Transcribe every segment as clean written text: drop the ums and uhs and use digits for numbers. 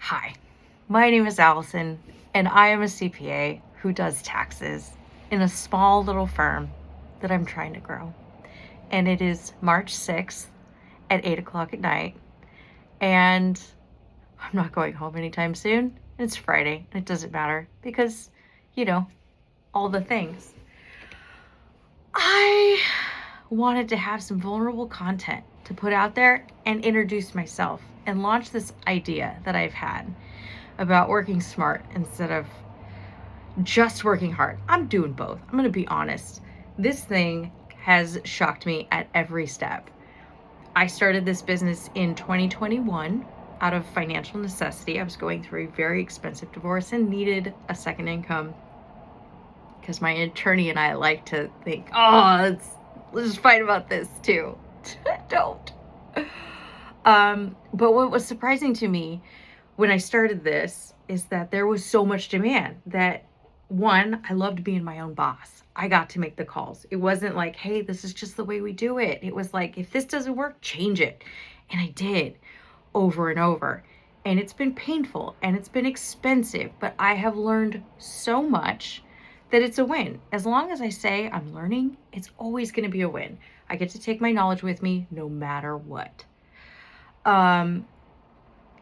Hi, my name is Allison, and I am a CPA who does taxes in a small little firm that I'm trying to grow. And it is March 6th at 8 o'clock at night, and I'm not going home anytime soon. It's Friday, and it doesn't matter because, all the things. I wanted to have some vulnerable content to put out there and introduce myself and launch this idea that I've had about working smart instead of just working hard. I'm doing both. I'm going to be honest. This thing has shocked me at every step. I started this business in 2021 out of financial necessity. I was going through a very expensive divorce and needed a second income because my attorney and I like to think, let's just fight about this too. Don't. But what was surprising to me when I started this is that there was so much demand that, one, I loved being my own boss. I got to make the calls. It wasn't like, hey, this is just the way we do it. It was like, if this doesn't work, change it. And I did over and over. And it's been painful and it's been expensive, but I have learned so much that it's a win. As long as I say I'm learning, it's always going to be a win. I get to take my knowledge with me no matter what.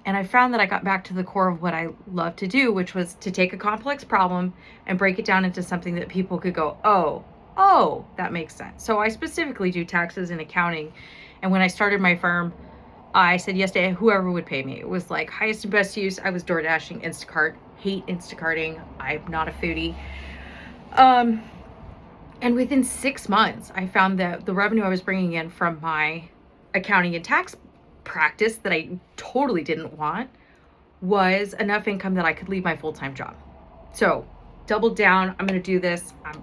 And I found that I got back to the core of what I love to do, which was to take a complex problem and break it down into something that people could go, oh, that makes sense. So I specifically do taxes and accounting. And when I started my firm, I said yes to whoever would pay me. It was like highest and best use. I was door dashing, Instacart, hate Instacarting. I'm not a foodie. And within 6 months, I found that the revenue I was bringing in from my accounting and tax practice that I totally didn't want was enough income that I could leave my full-time job. So doubled down. I'm going to do this. I'm,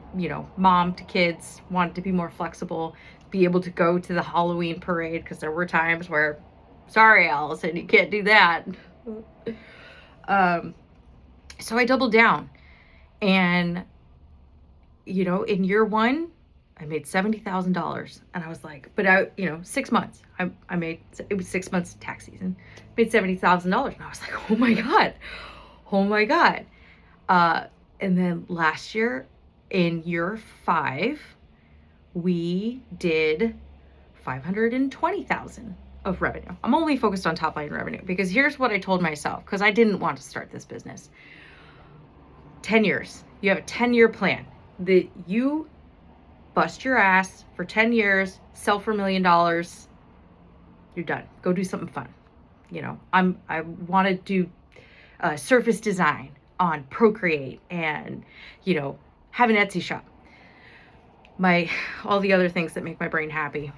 mom to kids, wanted to be more flexible, be able to go to the Halloween parade because there were times where, sorry, Allison, you can't do that. So I doubled down, and in year one, I made $70,000, and I was like, but 6 months, I made, it was 6 months of tax season, made $70,000, and I was like, oh my God. And then last year, in year 5, we did 520,000 of revenue. I'm only focused on top line revenue because here's what I told myself, because I didn't want to start this business. 10 years, you have a 10-year plan that you bust your ass for 10 years, sell for $1 million, you're done. Go do something fun. I want to do surface design on Procreate and, have an Etsy shop. All the other things that make my brain happy.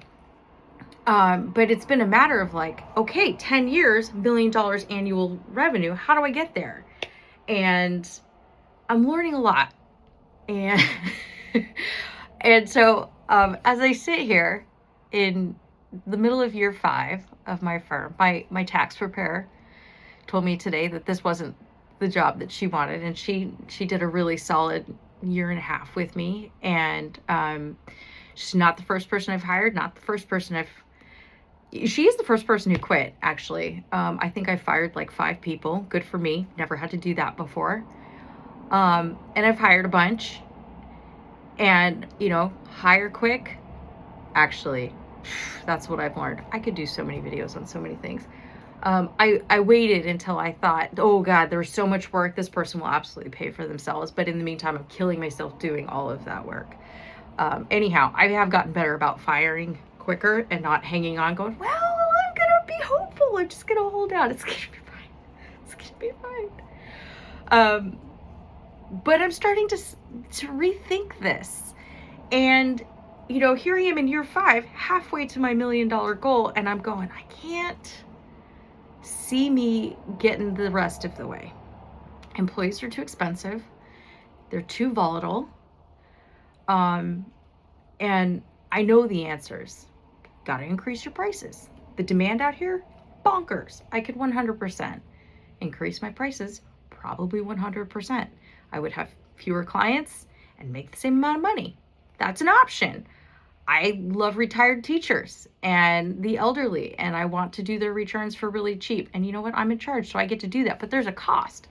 But it's been a matter of like, okay, 10 years, $1 million annual revenue. How do I get there? And I'm learning a lot. And and so as I sit here in the middle of year 5 of my firm, my tax preparer told me today that this wasn't the job that she wanted, and she did a really solid year and a half with me. And she's not the first person I've hired, not the first person she is the first person who quit, actually. I think I fired like 5 people. Good for me. Never had to do that before. And I've hired a bunch. And, hire quick. Actually, that's what I've learned. I could do so many videos on so many things. I waited until I thought, oh God, there's so much work. This person will absolutely pay for themselves. But in the meantime, I'm killing myself doing all of that work. Anyhow, I have gotten better about firing quicker and not hanging on going, well, I'm going to be hopeful. I'm just going to hold out. It's going to be fine. It's going to be fine. But I'm starting to rethink this. And, here I am in year 5, halfway to my $1 million goal. And I'm going, I can't see me getting the rest of the way. Employees are too expensive. They're too volatile. And I know the answers. Got to increase your prices. The demand out here, bonkers. I could 100% increase my prices, probably 100%. I would have fewer clients and make the same amount of money. That's an option. I love retired teachers and the elderly, and I want to do their returns for really cheap. And you know what? I'm in charge, so I get to do that. But there's a cost,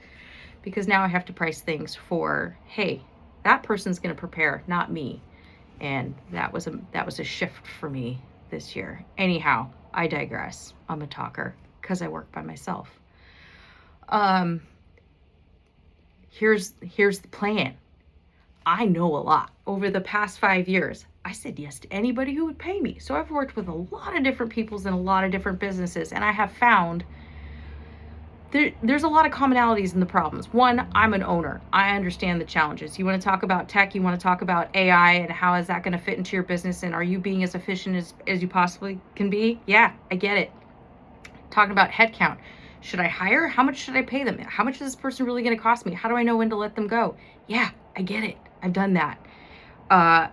because now I have to price things for, hey, that person's going to prepare, not me. And that was a shift for me this year. Anyhow, I digress. I'm a talker because I work by myself. Here's the plan. I know a lot. Over the past 5 years, I said yes to anybody who would pay me. So I've worked with a lot of different peoples in a lot of different businesses, and I have found there's a lot of commonalities in the problems. One, I'm an owner. I understand the challenges. You want to talk about tech, you want to talk about AI, and how is that going to fit into your business, and are you being as efficient as you possibly can be? Yeah, I get it. Talking about headcount. Should I hire? How much should I pay them? How much is this person really going to cost me? How do I know when to let them go? Yeah, I get it. I've done that. I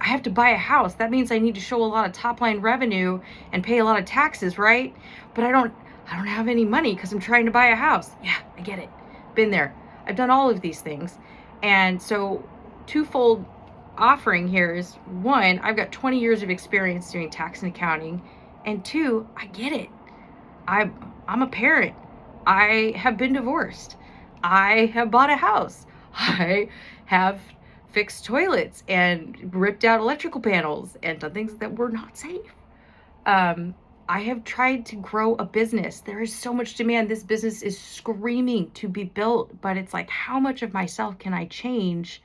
have to buy a house. That means I need to show a lot of top line revenue and pay a lot of taxes, right? But I don't have any money because I'm trying to buy a house. Yeah, I get it. Been there. I've done all of these things. And so twofold offering here is, one, I've got 20 years of experience doing tax and accounting. And two, I get it. I'm a parent. I have been divorced. I have bought a house. I have fixed toilets and ripped out electrical panels and done things that were not safe. I have tried to grow a business. There is so much demand. This business is screaming to be built, but it's like, how much of myself can I change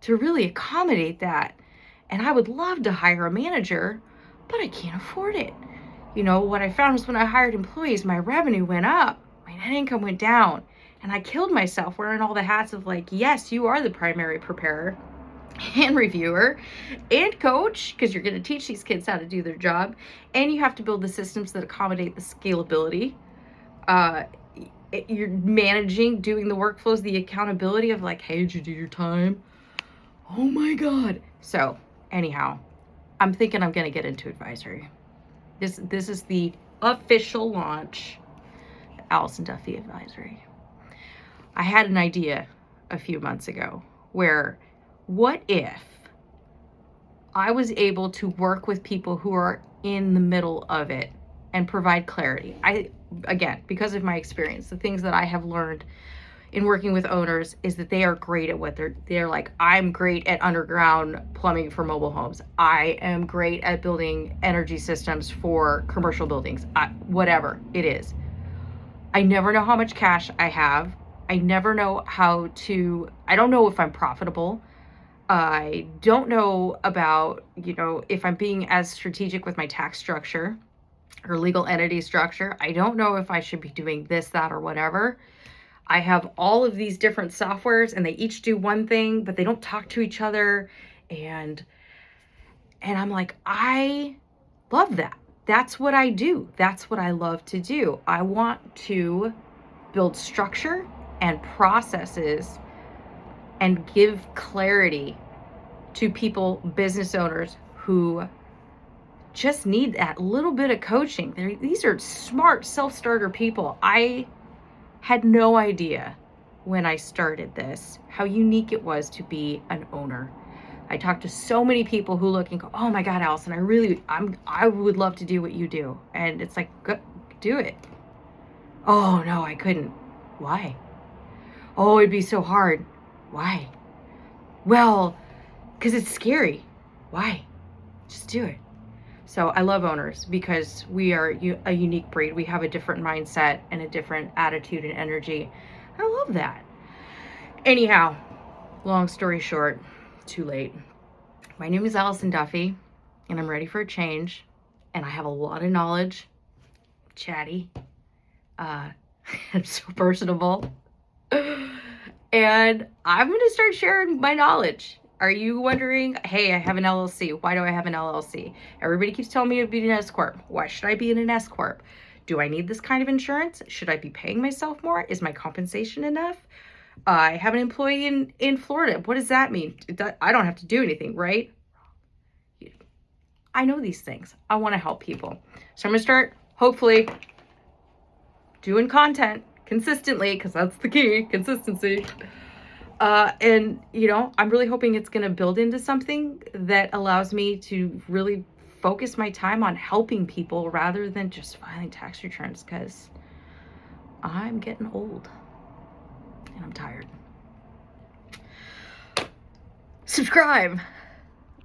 to really accommodate that? And I would love to hire a manager, but I can't afford it. What I found was when I hired employees, my revenue went up, my net income went down, and I killed myself wearing all the hats of like, yes, you are the primary preparer and reviewer and coach, because you're going to teach these kids how to do their job, and you have to build the systems that accommodate the scalability. You're managing, doing the workflows, the accountability of like, hey, did you do your time? Oh my God. So anyhow, I'm thinking I'm going to get into advisory. This is the official launch, Allison Duffy Advisory. I had an idea a few months ago where, what if I was able to work with people who are in the middle of it and provide clarity? Again, because of my experience, the things that I have learned in working with owners is that they are great at what they're like. I'm great at underground plumbing for mobile homes. I am great at building energy systems for commercial buildings. Whatever it is. I never know how much cash I have. I never know I don't know if I'm profitable. I don't know about, if I'm being as strategic with my tax structure or legal entity structure. I don't know if I should be doing this, that, or whatever. I have all of these different softwares and they each do one thing, but they don't talk to each other. And I'm like, I love that. That's what I do. That's what I love to do. I want to build structure and processes and give clarity to people, business owners who just need that little bit of coaching. These are smart self-starter people. I had no idea when I started this how unique it was to be an owner. I talked to so many people who look and go, oh my God, Allison, I would love to do what you do. And it's like, go, do it. Oh no, I couldn't. Why? Oh, it'd be so hard. Why? Well, because it's scary. Why? Just do it. So I love owners because we are a unique breed. We have a different mindset and a different attitude and energy. I love that. Anyhow, long story short, too late. My name is Allison Duffy, and I'm ready for a change. And I have a lot of knowledge, chatty, I'm so personable. And I'm going to start sharing my knowledge. Are you wondering, hey, I have an LLC. Why do I have an LLC? Everybody keeps telling me to be an S Corp. Why should I be in an S Corp? Do I need this kind of insurance? Should I be paying myself more? Is my compensation enough? I have an employee in Florida. What does that mean? I don't have to do anything, right? I know these things. I want to help people. So I'm going to start, hopefully, doing content consistently, because that's the key, consistency. And, you know, I'm really hoping it's going to build into something that allows me to really focus my time on helping people rather than just filing tax returns, because I'm getting old and I'm tired. Subscribe.